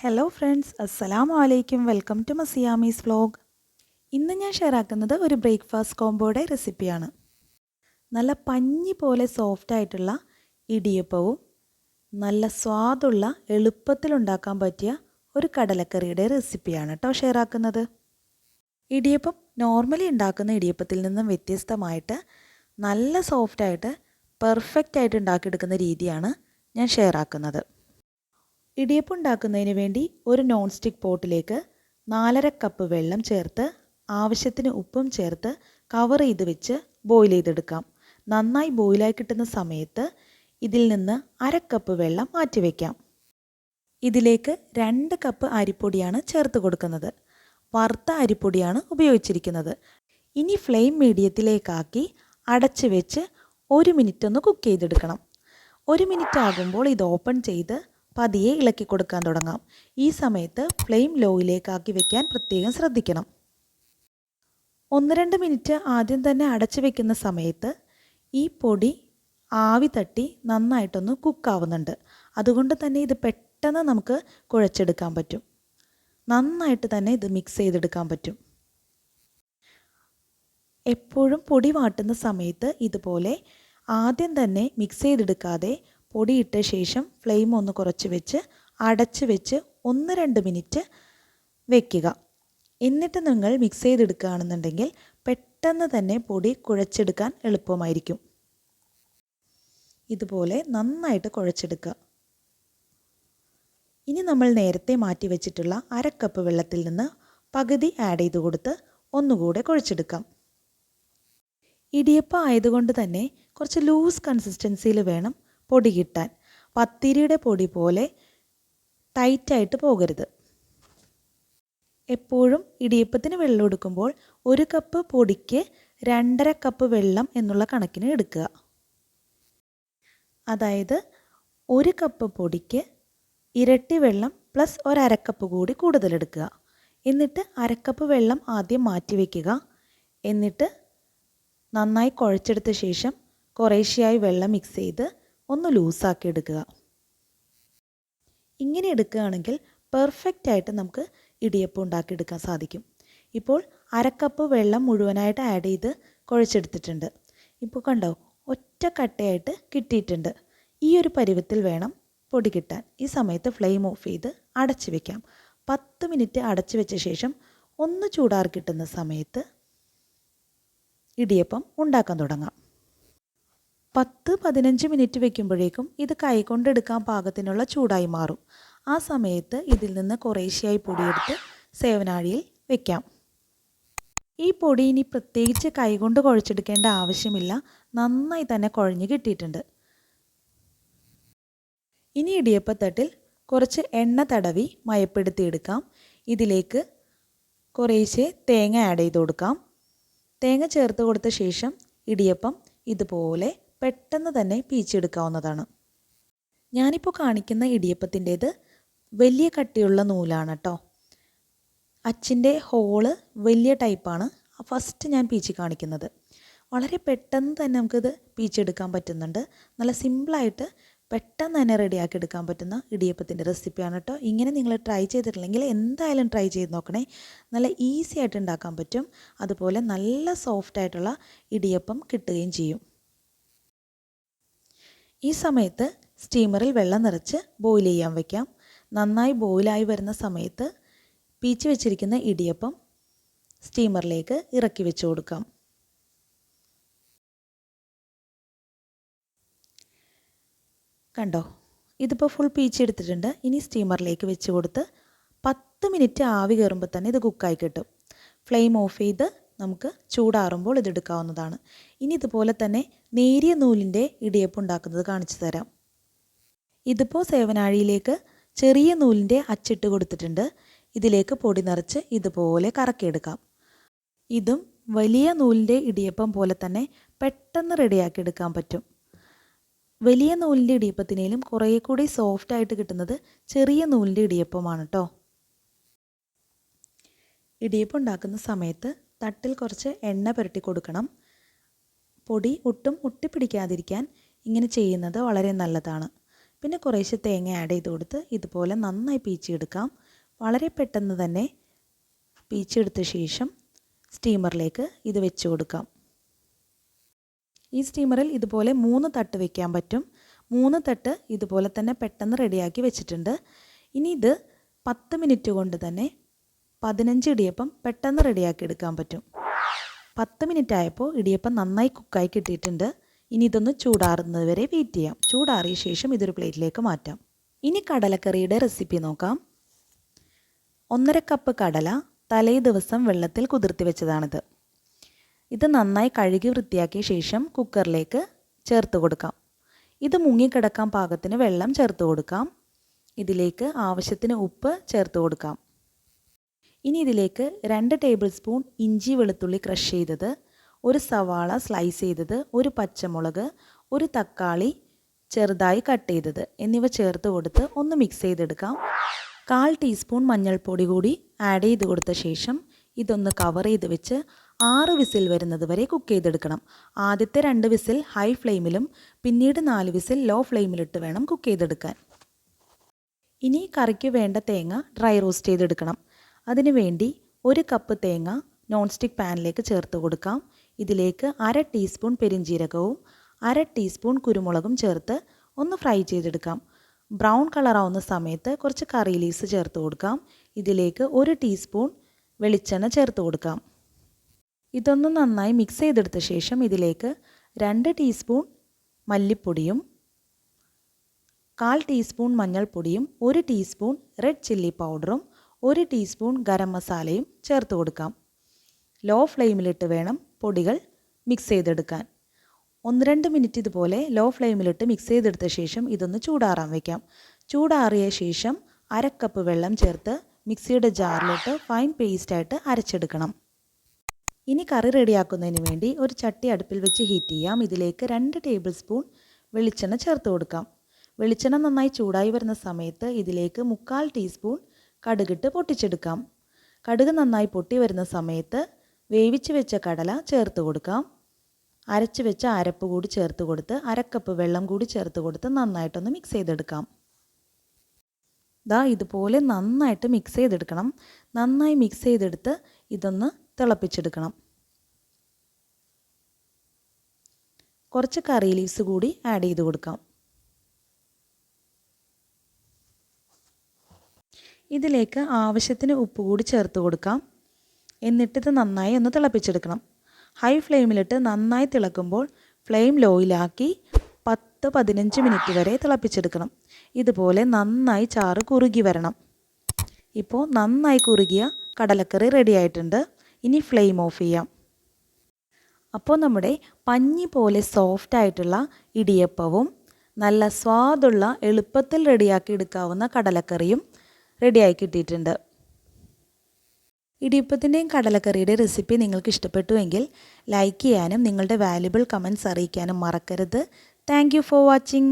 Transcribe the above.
Hello friends, അസ്സലാമു അലൈക്കും. Welcome to Masiyamees vlog. ഇന്ന് ഞാൻ ഷെയർ ആക്കുന്നത് ഒരു ബ്രേക്ക്ഫാസ്റ്റ് കോംബോയുടെ റെസിപ്പിയാണ്. നല്ല പഞ്ഞി പോലെ സോഫ്റ്റ് ആയിട്ടുള്ള ഇടിയപ്പവും നല്ല സ്വാദുള്ള എളുപ്പത്തിൽ ഉണ്ടാക്കാൻ പറ്റിയ ഒരു കടലക്കറിയുടെ റെസിപ്പിയാണ് കേട്ടോ ഷെയർ ആക്കുന്നത്. ഇടിയപ്പം നോർമലി ഉണ്ടാക്കുന്ന ഇടിയപ്പത്തിൽ നിന്നും വ്യത്യസ്തമായിട്ട് നല്ല സോഫ്റ്റായിട്ട് പെർഫെക്റ്റ് ആയിട്ട് ഉണ്ടാക്കിയെടുക്കുന്ന രീതിയാണ് ഞാൻ ഷെയർ ആക്കുന്നത്. ഇടിയപ്പം ഉണ്ടാക്കുന്നതിന് വേണ്ടി ഒരു നോൺ സ്റ്റിക്ക് പോട്ടിലേക്ക് 4.5 കപ്പ് വെള്ളം ചേർത്ത് ആവശ്യത്തിന് ഉപ്പും ചേർത്ത് കവർ ചെയ്ത് വെച്ച് ബോയിൽ ചെയ്തെടുക്കാം. നന്നായി ബോയിലായി കിട്ടുന്ന സമയത്ത് ഇതിൽ നിന്ന് 1/2 കപ്പ് വെള്ളം മാറ്റി വയ്ക്കാം. ഇതിലേക്ക് 2 കപ്പ് അരിപ്പൊടിയാണ് ചേർത്ത് കൊടുക്കുന്നത്. വറുത്ത അരിപ്പൊടിയാണ് ഉപയോഗിച്ചിരിക്കുന്നത്. ഇനി ഫ്ലെയിം മീഡിയത്തിലേക്കാക്കി അടച്ച് വെച്ച് 1 മിനിറ്റ് ഒന്ന് കുക്ക് ചെയ്തെടുക്കണം. 1 മിനിറ്റ് ആകുമ്പോൾ ഇത് ഓപ്പൺ ചെയ്ത് പതിയെ ഇളക്കി കൊടുക്കാൻ തുടങ്ങാം. ഈ സമയത്ത് ഫ്ലെയിം ലോയിലേക്കാക്കി വെക്കാൻ പ്രത്യേകം ശ്രദ്ധിക്കണം. 1-2 മിനിറ്റ് ആദ്യം തന്നെ അടച്ചു വെക്കുന്ന സമയത്ത് ഈ പൊടി ആവി തട്ടി നന്നായിട്ടൊന്ന് കുക്കാവുന്നുണ്ട്. അതുകൊണ്ട് തന്നെ ഇത് പെട്ടെന്ന് നമുക്ക് കുഴച്ചെടുക്കാൻ പറ്റും. നന്നായിട്ട് തന്നെ ഇത് മിക്സ് ചെയ്തെടുക്കാൻ പറ്റും. എപ്പോഴും പൊടി വാട്ടുന്ന സമയത്ത് ഇതുപോലെ ആദ്യം തന്നെ മിക്സ് ചെയ്തെടുക്കാതെ പൊടിയിട്ട ശേഷം ഫ്ലെയിം ഒന്ന് കുറച്ച് വെച്ച് അടച്ച് വെച്ച് 1-2 മിനിറ്റ് വയ്ക്കുക. എന്നിട്ട് നിങ്ങൾ മിക്സ് ചെയ്തെടുക്കുകയാണെന്നുണ്ടെങ്കിൽ പെട്ടെന്ന് തന്നെ പൊടി കുഴച്ചെടുക്കാൻ എളുപ്പമായിരിക്കും. ഇതുപോലെ നന്നായിട്ട് കുഴച്ചെടുക്കുക. ഇനി നമ്മൾ നേരത്തെ മാറ്റി വെച്ചിട്ടുള്ള 1/2 കപ്പ് വെള്ളത്തിൽ നിന്ന് പകുതി ആഡ് ചെയ്ത് കൊടുത്ത് ഒന്നുകൂടെ കുഴച്ചെടുക്കാം. ഇടിയപ്പം ആയതുകൊണ്ട് തന്നെ കുറച്ച് ലൂസ് കൺസിസ്റ്റൻസിയിൽ വേണം പൊടി കിട്ടാൻ. പത്തിരിയുടെ പൊടി പോലെ ടൈറ്റായിട്ട് പോകരുത്. എപ്പോഴും ഇടിയപ്പത്തിന് വെള്ളം എടുക്കുമ്പോൾ 1 കപ്പ് പൊടിക്ക് 2.5 കപ്പ് വെള്ളം എന്നുള്ള കണക്കിന് എടുക്കുക. അതായത് 1 കപ്പ് പൊടിക്ക് ഇരട്ടി വെള്ളം പ്ലസ് 1/2 കപ്പ് കൂടി കൂടുതലെടുക്കുക. എന്നിട്ട് 1/2 കപ്പ് വെള്ളം ആദ്യം മാറ്റി വയ്ക്കുക. എന്നിട്ട് നന്നായി കുഴച്ചെടുത്ത ശേഷം കുറേശ്ശെയായി വെള്ളം മിക്സ് ചെയ്ത് ഒന്ന് ലൂസാക്കി എടുക്കുക. ഇങ്ങനെ എടുക്കുകയാണെങ്കിൽ പെർഫെക്റ്റ് ആയിട്ട് നമുക്ക് ഇടിയപ്പം ഉണ്ടാക്കിയെടുക്കാൻ സാധിക്കും. ഇപ്പോൾ 1/2 കപ്പ് വെള്ളം മുഴുവനായിട്ട് ആഡ് ചെയ്ത് കുഴച്ചെടുത്തിട്ടുണ്ട്. ഇപ്പോൾ കണ്ടോ, ഒറ്റ കട്ടയായിട്ട് കിട്ടിയിട്ടുണ്ട്. ഈ ഒരു പരുവത്തിൽ വേണം പൊടി കിട്ടാൻ. ഈ സമയത്ത് ഫ്ലെയിം ഓഫ് ചെയ്ത് അടച്ചു വയ്ക്കാം. 10 മിനിറ്റ് അടച്ചു വെച്ച ശേഷം ഒന്ന് ചൂടാറി കിട്ടുന്ന സമയത്ത് ഇടിയപ്പം ഉണ്ടാക്കാൻ തുടങ്ങാം. 10-15 മിനിറ്റ് വെക്കുമ്പോഴേക്കും ഇത് കൈകൊണ്ടെടുക്കാൻ പാകത്തിനുള്ള ചൂടായി മാറും. ആ സമയത്ത് ഇതിൽ നിന്ന് കുറേശ്ശെയായി പൊടിയെടുത്ത് സേവനാഴിയിൽ വെക്കാം. ഈ പൊടി ഇനി പ്രത്യേകിച്ച് കൈകൊണ്ട് കുഴച്ചെടുക്കേണ്ട ആവശ്യമില്ല. നന്നായി തന്നെ കുഴഞ്ഞ് കിട്ടിയിട്ടുണ്ട്. ഇനി ഇടിയപ്പത്തട്ടിൽ കുറച്ച് എണ്ണ തടവി മയപ്പെടുത്തിയെടുക്കാം. ഇതിലേക്ക് കുറേശ്ശെ തേങ്ങ ആഡ് ചെയ്ത് കൊടുക്കാം. തേങ്ങ ചേർത്ത് കൊടുത്ത ശേഷം ഇടിയപ്പം ഇതുപോലെ പെട്ടെന്ന് തന്നെ പീച്ചെടുക്കാവുന്നതാണ്. ഞാനിപ്പോൾ കാണിക്കുന്ന ഇടിയപ്പത്തിൻ്റേത് വലിയ കട്ടിയുള്ള നൂലാണ് കേട്ടോ. അച്ചിൻ്റെ ഹോള് വലിയ ടൈപ്പാണ് ഫസ്റ്റ് ഞാൻ പീച്ചി കാണിക്കുന്നത്. വളരെ പെട്ടെന്ന് തന്നെ നമുക്കിത് പീച്ചെടുക്കാൻ പറ്റുന്നുണ്ട്. നല്ല സിമ്പിളായിട്ട് പെട്ടെന്ന് തന്നെ റെഡിയാക്കി എടുക്കാൻ പറ്റുന്ന ഇടിയപ്പത്തിൻ്റെ റെസിപ്പിയാണ് കേട്ടോ. ഇങ്ങനെ നിങ്ങൾ ട്രൈ ചെയ്തിട്ടില്ലെങ്കിൽ എന്തായാലും ട്രൈ ചെയ്ത് നോക്കണേ. നല്ല ഈസി ആയിട്ട് ഉണ്ടാക്കാൻ പറ്റും. അതുപോലെ നല്ല സോഫ്റ്റായിട്ടുള്ള ഇടിയപ്പം കിട്ടുകയും ചെയ്യും. ഈ സമയത്ത് സ്റ്റീമറിൽ വെള്ളം നിറച്ച് ബോയിൽ ചെയ്യാൻ വയ്ക്കാം. നന്നായി ബോയിലായി വരുന്ന സമയത്ത് പീച്ച് വെച്ചിരിക്കുന്ന ഇടിയപ്പം സ്റ്റീമറിലേക്ക് ഇറക്കി വെച്ച് കൊടുക്കാം. കണ്ടോ, ഇതിപ്പോൾ ഫുൾ പീച്ചെടുത്തിട്ടുണ്ട്. ഇനി സ്റ്റീമറിലേക്ക് വെച്ച് കൊടുത്ത് 10 മിനിറ്റ് ആവി കയറുമ്പോൾ തന്നെ ഇത് കുക്കായി കിട്ടും. ഫ്ലെയിം ഓഫ് ചെയ്ത് നമുക്ക് ചൂടാറുമ്പോൾ ഇതെടുക്കാവുന്നതാണ്. ഇനി ഇതുപോലെ തന്നെ നേരിയ നൂലിൻ്റെ ഇടിയപ്പം ഉണ്ടാക്കുന്നത് കാണിച്ചു തരാം. ഇതിപ്പോൾ സേവനാഴിയിലേക്ക് ചെറിയ നൂലിൻ്റെ അച്ചിട്ട് കൊടുത്തിട്ടുണ്ട്. ഇതിലേക്ക് പൊടി നിറച്ച് ഇതുപോലെ കറക്കിയെടുക്കാം. ഇതും വലിയ നൂലിൻ്റെ ഇടിയപ്പം പോലെ തന്നെ പെട്ടെന്ന് റെഡിയാക്കി എടുക്കാൻ പറ്റും. വലിയ നൂലിൻ്റെ ഇടിയപ്പത്തിനേലും കുറേ കൂടി സോഫ്റ്റായിട്ട് കിട്ടുന്നത് ചെറിയ നൂലിൻ്റെ ഇടിയപ്പമാണ് കേട്ടോ. ഇടിയപ്പം ഉണ്ടാക്കുന്ന സമയത്ത് തട്ടിൽ കുറച്ച് എണ്ണ പുരട്ടി കൊടുക്കണം. പൊടി ഒട്ടും ഒട്ടിപ്പിടിക്കാതിരിക്കാൻ ഇങ്ങനെ ചെയ്യുന്നത് വളരെ നല്ലതാണ്. പിന്നെ കുറേശ്ശെ തേങ്ങ ആഡ് ചെയ്ത് കൊടുത്ത് ഇതുപോലെ നന്നായി പീച്ചിയെടുക്കാം. വളരെ പെട്ടെന്ന് തന്നെ പീച്ചെടുത്ത ശേഷം സ്റ്റീമറിലേക്ക് ഇത് വെച്ച് കൊടുക്കാം. ഈ സ്റ്റീമറിൽ ഇതുപോലെ 3 തട്ട് വെക്കാൻ പറ്റും. 3 തട്ട് ഇതുപോലെ തന്നെ പെട്ടെന്ന് റെഡിയാക്കി വെച്ചിട്ടുണ്ട്. ഇനി ഇത് 10 മിനിറ്റ് കൊണ്ട് തന്നെ 15 ഇടിയപ്പം പെട്ടെന്ന് റെഡിയാക്കി എടുക്കാൻ പറ്റും. 10 മിനിറ്റ് ആയപ്പോൾ ഇടിയപ്പം നന്നായി കുക്കായി കിട്ടിയിട്ടുണ്ട്. ഇനി ഇതൊന്ന് ചൂടാറുന്നത് വരെ വെയിറ്റ് ചെയ്യാം. ചൂടാറിയ ശേഷം ഇതൊരു പ്ലേറ്റിലേക്ക് മാറ്റാം. ഇനി കടലക്കറിയുടെ റെസിപ്പി നോക്കാം. 1.5 കപ്പ് കടല തലേ ദിവസം വെള്ളത്തിൽ കുതിർത്തി വെച്ചതാണിത്. ഇത് നന്നായി കഴുകി വൃത്തിയാക്കിയ ശേഷം കുക്കറിലേക്ക് ചേർത്ത് കൊടുക്കാം. ഇത് മുങ്ങിക്കിടക്കാൻ പാകത്തിന് വെള്ളം ചേർത്ത് കൊടുക്കാം. ഇതിലേക്ക് ആവശ്യത്തിന് ഉപ്പ് ചേർത്ത് കൊടുക്കാം. ഇനി ഇതിലേക്ക് 2 ടേബിൾ സ്പൂൺ ഇഞ്ചി വെളുത്തുള്ളി ക്രഷ് ചെയ്തത്, 1 സവാള സ്ലൈസ് ചെയ്തത്, 1 പച്ചമുളക്, 1 തക്കാളി ചെറുതായി കട്ട് ചെയ്തത് എന്നിവ ചേർത്ത് കൊടുത്ത് ഒന്ന് മിക്സ് ചെയ്തെടുക്കാം. 1/4 ടീസ്പൂൺ മഞ്ഞൾപ്പൊടി കൂടി ആഡ് ചെയ്ത് കൊടുത്ത ശേഷം ഇതൊന്ന് കവർ ചെയ്ത് വെച്ച് 6 വിസിൽ വരുന്നത് വരെ കുക്ക് ചെയ്തെടുക്കണം. ആദ്യത്തെ 2 വിസിൽ ഹൈ ഫ്ലെയിമിലും പിന്നീട് 4 വിസിൽ ലോ ഫ്ലെയിമിലിട്ട് വേണം കുക്ക് ചെയ്തെടുക്കാൻ. ഇനി കറിക്ക് വേണ്ട തേങ്ങ ഡ്രൈ റോസ്റ്റ് ചെയ്തെടുക്കണം. അതിനുവേണ്ടി 1 കപ്പ് തേങ്ങ നോൺ സ്റ്റിക്ക് പാനിലേക്ക് ചേർത്ത് കൊടുക്കാം. ഇതിലേക്ക് 1/2 ടീസ്പൂൺ പെരിഞ്ജീരകവും 1/2 ടീസ്പൂൺ കുരുമുളകും ചേർത്ത് ഒന്ന് ഫ്രൈ ചെയ്തെടുക്കാം. ബ്രൗൺ കളറാവുന്ന സമയത്ത് കുറച്ച് കറി ലീവ്സ് ചേർത്ത് കൊടുക്കാം. ഇതിലേക്ക് 1 ടീസ്പൂൺ വെളിച്ചെണ്ണ ചേർത്ത് കൊടുക്കാം. ഇതൊന്ന് നന്നായി മിക്സ് ചെയ്തെടുത്ത ശേഷം ഇതിലേക്ക് 2 ടീസ്പൂൺ മല്ലിപ്പൊടിയും 1/4 ടീസ്പൂൺ മഞ്ഞൾപ്പൊടിയും 1 ടീസ്പൂൺ റെഡ് ചില്ലി പൗഡറും 1 ടീസ്പൂൺ ഗരം മസാലയും ചേർത്ത് കൊടുക്കാം. ലോ ഫ്ലെയിമിലിട്ട് വേണം പൊടികൾ മിക്സ് ചെയ്തെടുക്കാൻ. 1-2 മിനിറ്റ് ഇതുപോലെ ലോ ഫ്ലെയിമിലിട്ട് മിക്സ് ചെയ്തെടുത്ത ശേഷം ഇതൊന്ന് ചൂടാറാൻ വയ്ക്കാം. ചൂടാറിയ ശേഷം 1/2 കപ്പ് വെള്ളം ചേർത്ത് മിക്സിയുടെ ജാറിലിട്ട് ഫൈൻ പേസ്റ്റായിട്ട് അരച്ചെടുക്കണം. ഇനി കറി റെഡിയാക്കുന്നതിന് വേണ്ടി ഒരു ചട്ടി അടുപ്പിൽ വെച്ച് ഹീറ്റ് ചെയ്യാം. ഇതിലേക്ക് 2 ടേബിൾ സ്പൂൺ വെളിച്ചെണ്ണ ചേർത്ത് കൊടുക്കാം. വെളിച്ചെണ്ണ നന്നായി ചൂടായി വരുന്ന സമയത്ത് ഇതിലേക്ക് 3/4 ടീസ്പൂൺ കടുകിട്ട് പൊട്ടിച്ചെടുക്കാം. കടുക് നന്നായി പൊട്ടി വരുന്ന സമയത്ത് വേവിച്ച് വെച്ച കടല ചേർത്ത് കൊടുക്കാം. അരച്ച് വെച്ച അരപ്പ് കൂടി ചേർത്ത് കൊടുത്ത് 1/2 കപ്പ് വെള്ളം കൂടി ചേർത്ത് കൊടുത്ത് നന്നായിട്ടൊന്ന് മിക്സ് ചെയ്തെടുക്കാം. ഇതുപോലെ നന്നായിട്ട് മിക്സ് ചെയ്തെടുക്കണം. നന്നായി മിക്സ് ചെയ്തെടുത്ത് ഇതൊന്ന് തിളപ്പിച്ചെടുക്കണം. കുറച്ച് കറി ലീവ്സ് കൂടി ആഡ് ചെയ്ത് കൊടുക്കാം. ഇതിലേക്ക് ആവശ്യത്തിന് ഉപ്പ് കൂടി ചേർത്ത് കൊടുക്കാം. എന്നിട്ടിത് നന്നായി ഒന്ന് തിളപ്പിച്ചെടുക്കണം. ഹൈ ഫ്ലെയിമിലിട്ട് നന്നായി തിളക്കുമ്പോൾ ഫ്ലെയിം ലോയിലാക്കി 10-15 മിനിറ്റ് വരെ തിളപ്പിച്ചെടുക്കണം. ഇതുപോലെ നന്നായി ചാറ് കുറുകി വരണം. ഇപ്പോൾ നന്നായി കുറുകിയ കടലക്കറി റെഡി ആയിട്ടുണ്ട്. ഇനി ഫ്ലെയിം ഓഫ് ചെയ്യാം. അപ്പോൾ നമ്മുടെ പഞ്ഞി പോലെ സോഫ്റ്റ് ആയിട്ടുള്ള ഇടിയപ്പവും നല്ല സ്വാദുള്ള എളുപ്പത്തിൽ റെഡിയാക്കി എടുക്കാവുന്ന കടലക്കറിയും റെഡിയായി കിട്ടിയിട്ടുണ്ട്. ഇടിയപ്പത്തിൻ്റെയും കടലക്കറിയുടെ റെസിപ്പി നിങ്ങൾക്ക് ഇഷ്ടപ്പെട്ടുവെങ്കിൽ ലൈക്ക് ചെയ്യാനും നിങ്ങളുടെ വാല്യുബിൾ കമൻറ്റ്സ് അറിയിക്കാനും മറക്കരുത്. Thank you for watching.